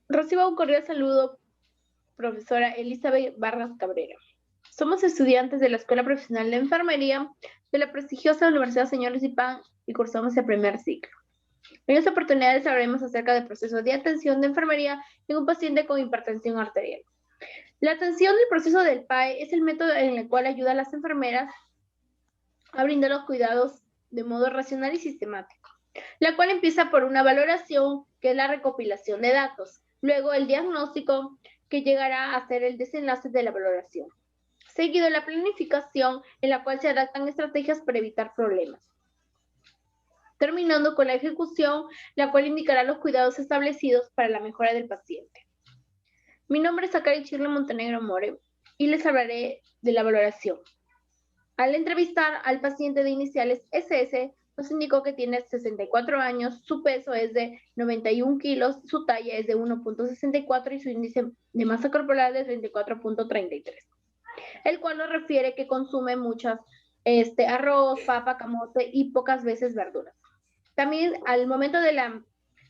Reciba un cordial saludo, profesora Elizabeth Vargas Cabrera. Somos estudiantes de la Escuela Profesional de Enfermería de la prestigiosa Universidad Señor Zipán y cursamos el primer ciclo. En esta oportunidad hablaremos acerca del proceso de atención de enfermería en un paciente con hipertensión arterial. La atención del proceso del PAE es el método en el cual ayuda a las enfermeras a brindar los cuidados de modo racional y sistemático, la cual empieza por una valoración, que es la recopilación de datos, luego el diagnóstico, que llegará a ser el desenlace de la valoración, seguido la planificación, en la cual se adaptan estrategias para evitar problemas, terminando con la ejecución, la cual indicará los cuidados establecidos para la mejora del paciente. Mi nombre es Zacari Chirle Montenegro More y les hablaré de la valoración. Al entrevistar al paciente de iniciales SS, nos indicó que tiene 64 años, su peso es de 91 kilos, su talla es de 1.64 y su índice de masa corporal es de 34.33, el cual nos refiere que consume muchas arroz, papa, camote y pocas veces verduras. También al momento de la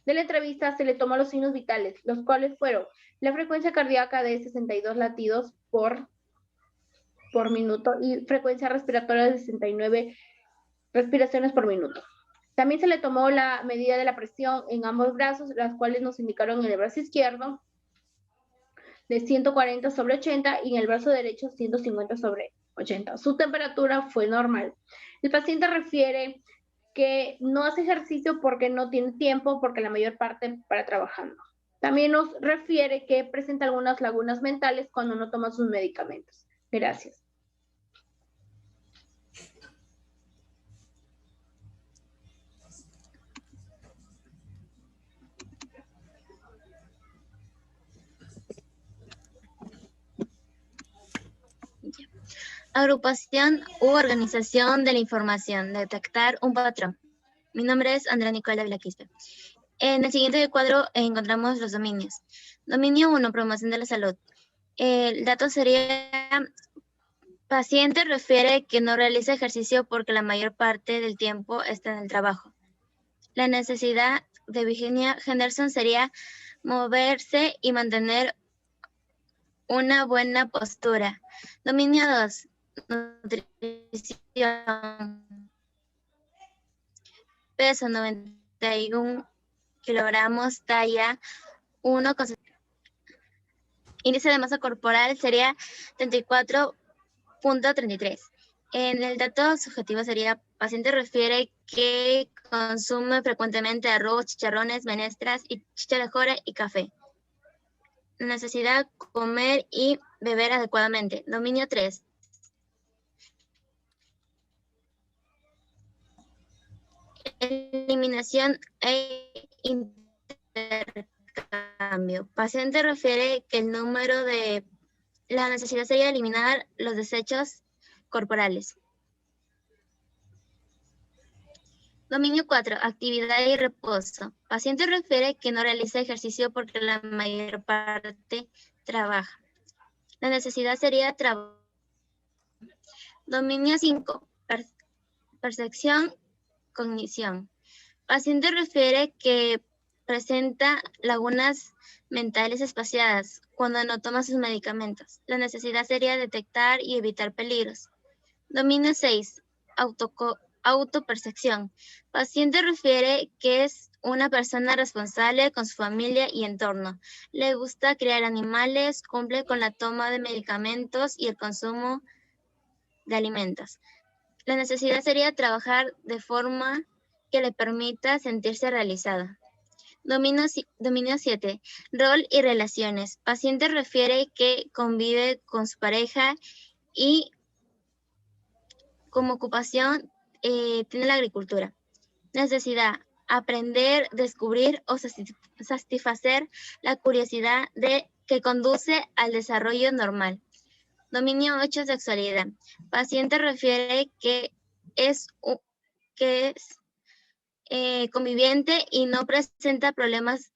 entrevista se le tomó los signos vitales, los cuales fueron la frecuencia cardíaca de 62 latidos por minuto y frecuencia respiratoria de 69 respiraciones por minuto. También se le tomó la medida de la presión en ambos brazos, las cuales nos indicaron en el brazo izquierdo de 140 sobre 80 y en el brazo derecho 150 sobre 80. Su temperatura fue normal. El paciente refiere que no hace ejercicio porque no tiene tiempo, porque la mayor parte para trabajando. También nos refiere que presenta algunas lagunas mentales cuando no toma sus medicamentos. Gracias. Agrupación u organización de la información, detectar un patrón. Mi nombre es Andrea Nicola Blaquispe. En el siguiente cuadro encontramos los dominios. Dominio 1, promoción de la salud. El dato sería, paciente refiere que no realiza ejercicio porque la mayor parte del tiempo está en el trabajo. La necesidad de Virginia Henderson sería moverse y mantener una buena postura. Dominio 2, nutrición. Peso 91 kilogramos, talla 1. Índice de masa corporal sería 34.33. En el dato subjetivo sería, paciente refiere que consume frecuentemente arroz, chicharrones, menestras y chicha de jora y café. Necesidad, comer y beber adecuadamente. Dominio 3. Eliminación e intercambio. Paciente refiere que el número de la necesidad sería eliminar los desechos corporales. Dominio 4. Actividad y reposo. Paciente refiere que no realiza ejercicio porque la mayor parte trabaja. La necesidad sería trabajo. Dominio 5. Percepción, cognición. Paciente refiere que presenta lagunas mentales espaciadas cuando no toma sus medicamentos. La necesidad sería detectar y evitar peligros. Dominio 6. Autopercepción. Paciente refiere que es una persona responsable con su familia y entorno. Le gusta criar animales, cumple con la toma de medicamentos y el consumo de alimentos. La necesidad sería trabajar de forma que le permita sentirse realizado. Dominio 7. Rol y relaciones. Paciente refiere que convive con su pareja y como ocupación tiene la agricultura. Necesidad, aprender, descubrir o satisfacer la curiosidad que conduce al desarrollo normal. Dominio 8, sexualidad. Paciente refiere que es conviviente y no presenta problemas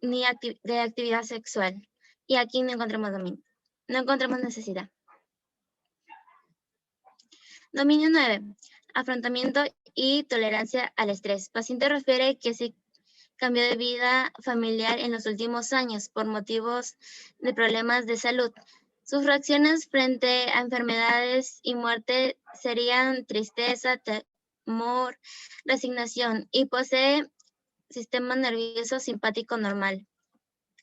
ni de actividad sexual. Y aquí no encontramos dominio. No encontramos necesidad. Dominio 9. Afrontamiento y tolerancia al estrés. Paciente refiere que se cambio de vida familiar en los últimos años por motivos de problemas de salud. Sus reacciones frente a enfermedades y muerte serían tristeza, temor, resignación y posee sistema nervioso simpático normal.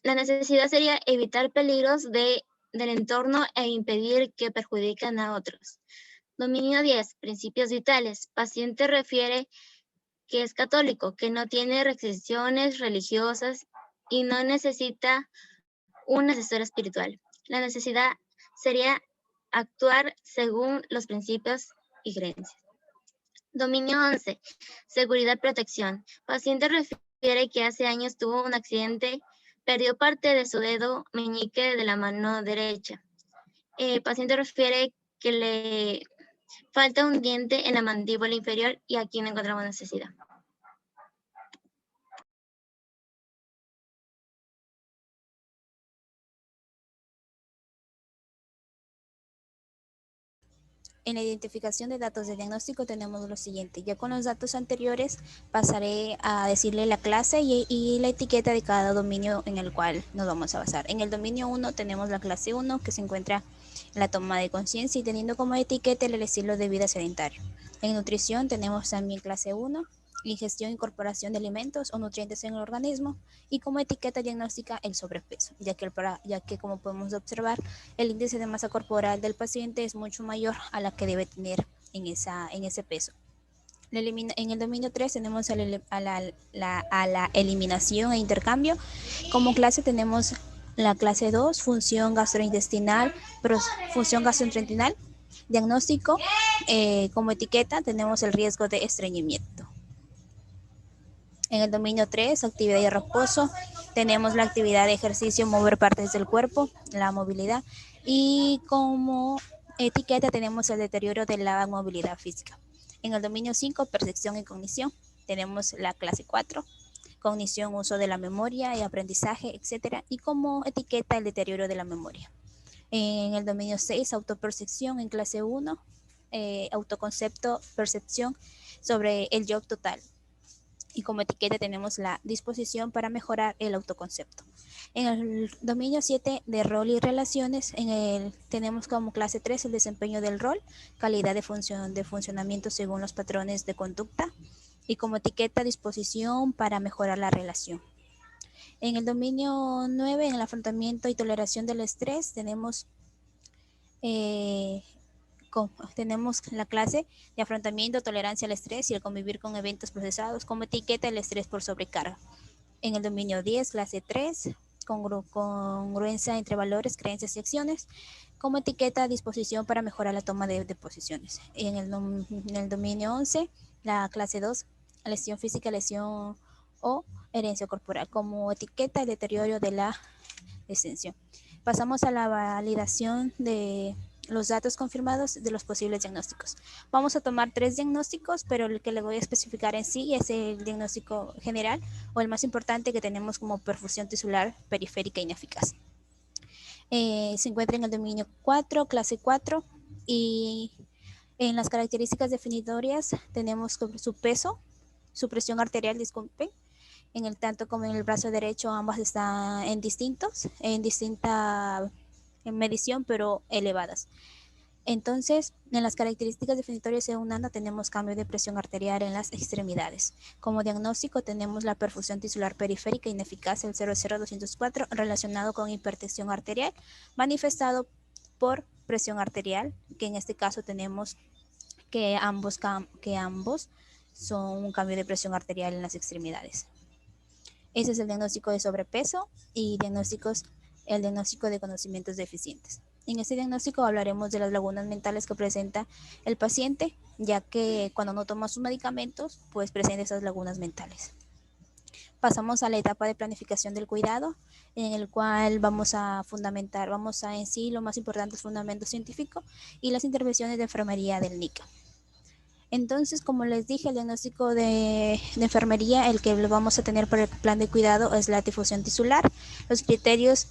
La necesidad sería evitar peligros del entorno e impedir que perjudiquen a otros. Dominio 10. Principios vitales. Paciente refiere que es católico, que no tiene restricciones religiosas y no necesita un asesor espiritual. La necesidad sería actuar según los principios y creencias. Dominio 11. Seguridad, protección. Paciente refiere que hace años tuvo un accidente, perdió parte de su dedo meñique de la mano derecha. Paciente refiere que le falta un diente en la mandíbula inferior y aquí no encontramos necesidad. En la identificación de datos de diagnóstico tenemos lo siguiente. Ya con los datos anteriores pasaré a decirle la clase y la etiqueta de cada dominio en el cual nos vamos a basar. En el dominio 1 tenemos la clase 1 que se encuentra en la toma de conciencia y teniendo como etiqueta el estilo de vida sedentario. En nutrición tenemos también clase 1, ingestión e incorporación de alimentos o nutrientes en el organismo y como etiqueta diagnóstica el sobrepeso, ya que como podemos observar el índice de masa corporal del paciente es mucho mayor a la que debe tener en ese peso. En el dominio 3 tenemos a la eliminación e intercambio. Como clase tenemos la clase 2, función gastrointestinal, diagnóstico. Como etiqueta tenemos el riesgo de estreñimiento. En el dominio 3, actividad y reposo, tenemos la actividad de ejercicio, mover partes del cuerpo, la movilidad. Y como etiqueta tenemos el deterioro de la movilidad física. En el dominio 5, percepción y cognición, tenemos la clase 4, cognición, uso de la memoria y aprendizaje, etc. Y como etiqueta el deterioro de la memoria. En el dominio 6, autopercepción, en clase 1, autoconcepto, percepción sobre el yo total. Y como etiqueta tenemos la disposición para mejorar el autoconcepto. En el dominio 7 de rol y relaciones, tenemos como clase 3 el desempeño del rol, calidad de funcionamiento según los patrones de conducta y como etiqueta disposición para mejorar la relación. En el dominio 9, en el afrontamiento y toleración del estrés, tenemos la clase de afrontamiento, tolerancia al estrés y el convivir con eventos procesados, como etiqueta el estrés por sobrecarga. En el dominio 10, clase 3, congruencia entre valores, creencias y acciones, como etiqueta disposición para mejorar la toma de posiciones. En el dominio 11, la clase 2, lesión física, lesión o herencia corporal, como etiqueta el deterioro de la extensión. Pasamos a la validación de los datos confirmados de los posibles diagnósticos. Vamos a tomar 3 diagnósticos, pero el que le voy a especificar en sí es el diagnóstico general o el más importante que tenemos como perfusión tisular periférica ineficaz. Se encuentra en el dominio 4, clase 4, y en las características definitorias tenemos su peso, su presión arterial, en el tanto como en el brazo derecho ambas están en distinta medición, pero elevadas. Entonces, en las características definitorias de un ANDA tenemos cambio de presión arterial en las extremidades. Como diagnóstico tenemos la perfusión tisular periférica ineficaz, el 00204, relacionado con hipertensión arterial, manifestado por presión arterial, que en este caso tenemos que ambos son un cambio de presión arterial en las extremidades. Ese es el diagnóstico de sobrepeso y el diagnóstico de conocimientos deficientes. En este diagnóstico hablaremos de las lagunas mentales que presenta el paciente, ya que cuando no toma sus medicamentos, pues presenta esas lagunas mentales. Pasamos a la etapa de planificación del cuidado, en el cual vamos a en sí lo más importante es fundamento científico y las intervenciones de enfermería del NICA. Entonces, como les dije, el diagnóstico de enfermería, el que lo vamos a tener para el plan de cuidado es la difusión tisular. Los criterios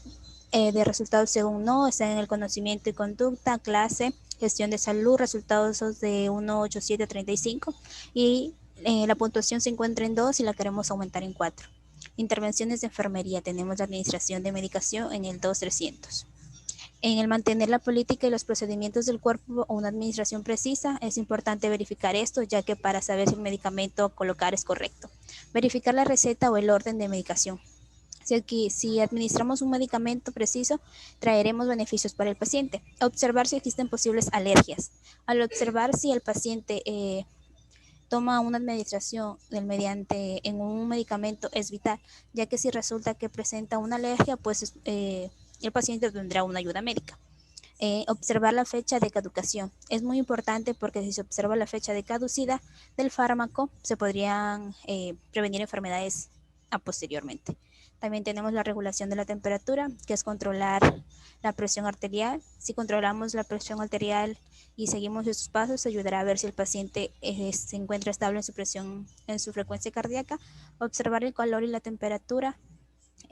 de resultados según no están en el conocimiento y conducta, clase, gestión de salud, resultados de 187 a 35 y la puntuación se encuentra en 2 y la queremos aumentar en 4. Intervenciones de enfermería, tenemos la administración de medicación en el 2300. En el mantener la política y los procedimientos del cuerpo o una administración precisa, es importante verificar esto, ya que para saber si el medicamento a colocar es correcto. Verificar la receta o el orden de medicación. Si administramos un medicamento preciso, traeremos beneficios para el paciente. Observar si existen posibles alergias. Al observar si el paciente toma una administración en un medicamento es vital, ya que si resulta que presenta una alergia, pues el paciente tendrá una ayuda médica. Observar la fecha de caducación. Es muy importante porque si se observa la fecha de caducidad del fármaco, se podrían prevenir enfermedades posteriormente. También tenemos la regulación de la temperatura, que es controlar la presión arterial. Si controlamos la presión arterial y seguimos estos pasos, ayudará a ver si el paciente se encuentra estable en su frecuencia cardíaca. Observar el calor y la temperatura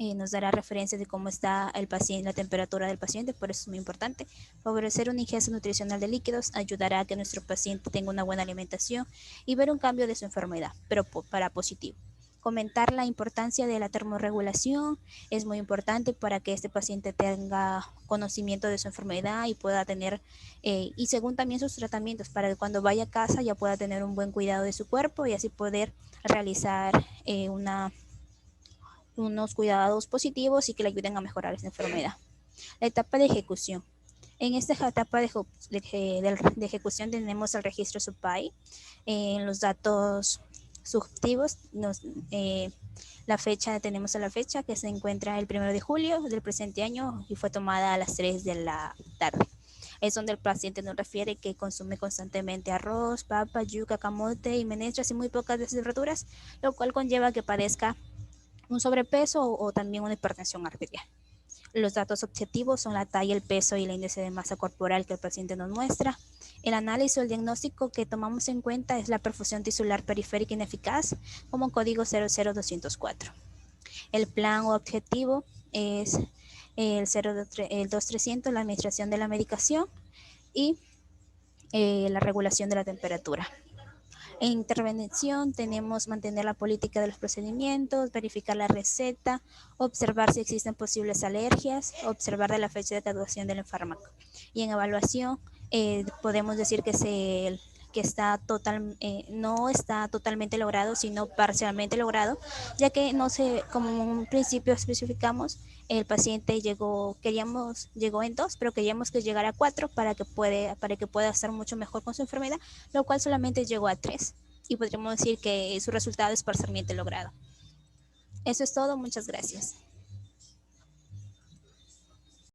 nos dará referencias de cómo está el paciente, la temperatura del paciente, por eso es muy importante. Favorecer una ingesta nutricional de líquidos ayudará a que nuestro paciente tenga una buena alimentación y ver un cambio de su enfermedad, pero para positivo. Comentar la importancia de la termorregulación es muy importante para que este paciente tenga conocimiento de su enfermedad y pueda tener, y según también sus tratamientos, para que cuando vaya a casa ya pueda tener un buen cuidado de su cuerpo y así poder realizar unos cuidados positivos y que le ayuden a mejorar esa enfermedad. La etapa de ejecución. En esta etapa de ejecución tenemos el registro SUPAI, los datos subjetivos, tenemos la fecha que se encuentra el 1 de julio del presente año y fue tomada a las 3 de la tarde. Es donde el paciente nos refiere que consume constantemente arroz, papa, yuca, camote y menestras y muy pocas deshidraturas, lo cual conlleva que padezca un sobrepeso o también una hipertensión arterial. Los datos objetivos son la talla, el peso y el índice de masa corporal que el paciente nos muestra. El análisis o el diagnóstico que tomamos en cuenta es la perfusión tisular periférica ineficaz como código 00204. El plan o objetivo es el 2300, la administración de la medicación y la regulación de la temperatura. En intervención tenemos mantener la política de los procedimientos, verificar la receta, observar si existen posibles alergias, observar de la fecha de caducación del fármaco. Y en evaluación podemos decir que no está totalmente logrado, sino parcialmente logrado, ya que como en un principio especificamos, el paciente llegó en 2, pero queríamos que llegara a 4 para que pueda estar mucho mejor con su enfermedad, lo cual solamente llegó a 3 y podríamos decir que su resultado es parcialmente logrado. Eso es todo, muchas gracias.